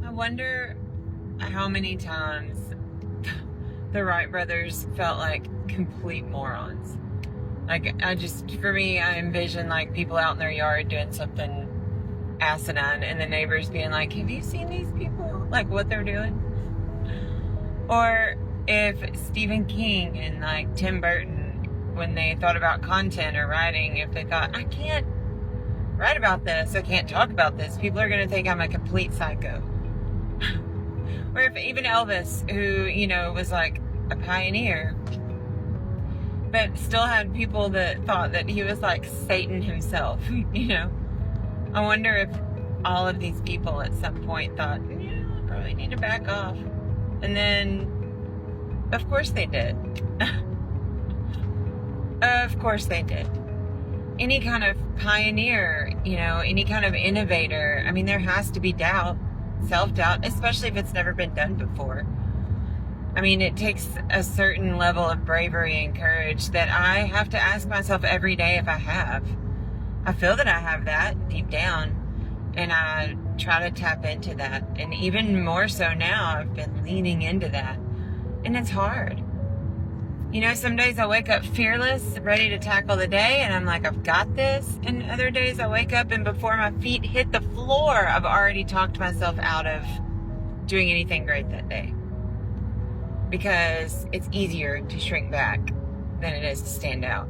I wonder how many times the Wright brothers felt like complete morons. Like, for me, I envision like people out in their yard doing something asinine and the neighbors being like, have you seen these people? Like what they're doing? Or if Stephen King and like Tim Burton, when they thought about content or writing, if they thought, I can't write about this, I can't talk about this, people are going to think I'm a complete psycho. Or if even Elvis, who, you know, was like a pioneer, but still had people that thought that he was like Satan himself, you know. I wonder if all of these people at some point thought, yeah, I probably need to back off. And then, of course they did. Of course they did. Any kind of pioneer, you know, any kind of innovator, I mean, there has to be doubt, self-doubt, especially if it's never been done before. I mean, it takes a certain level of bravery and courage that I have to ask myself every day if I have. I feel that I have that deep down, and I try to tap into that. And even more so now, I've been leaning into that. And it's hard. You know, some days I wake up fearless, ready to tackle the day, and I'm like, I've got this. And other days I wake up and before my feet hit the floor, I've already talked myself out of doing anything great that day. Because it's easier to shrink back than it is to stand out.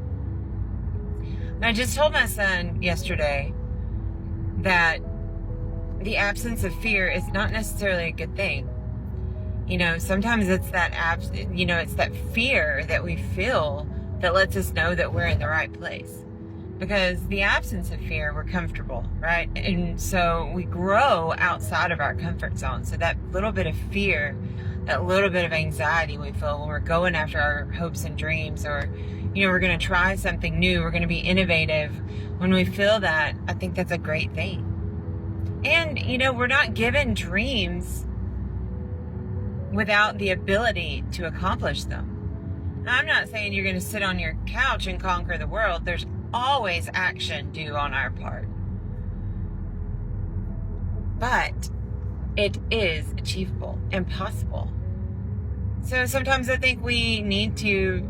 And I just told my son yesterday that the absence of fear is not necessarily a good thing. You know, sometimes it's that it's that fear that we feel that lets us know that we're in the right place. Because the absence of fear, we're comfortable, right? And so we grow outside of our comfort zone. So that little bit of fear, that little bit of anxiety we feel when we're going after our hopes and dreams, or, you know, we're going to try something new, we're going to be innovative. When we feel that, I think that's a great thing. And, you know, we're not given dreams without the ability to accomplish them. Now, I'm not saying you're going to sit on your couch and conquer the world. There's always action due on our part. But it is achievable and possible. So sometimes I think we need to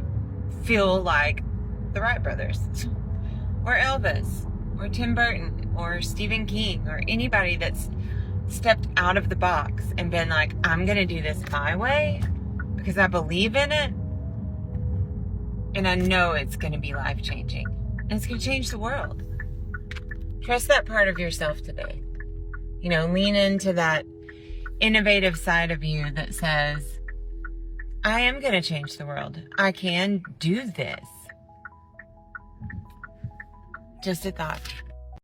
feel like the Wright brothers, or Elvis, or Tim Burton, or Stephen King, or anybody that's stepped out of the box and been like, I'm going to do this my way because I believe in it. And I know it's going to be life-changing. And it's going to change the world. Trust that part of yourself today. You know, lean into that innovative side of you that says, I am going to change the world. I can do this. Just a thought.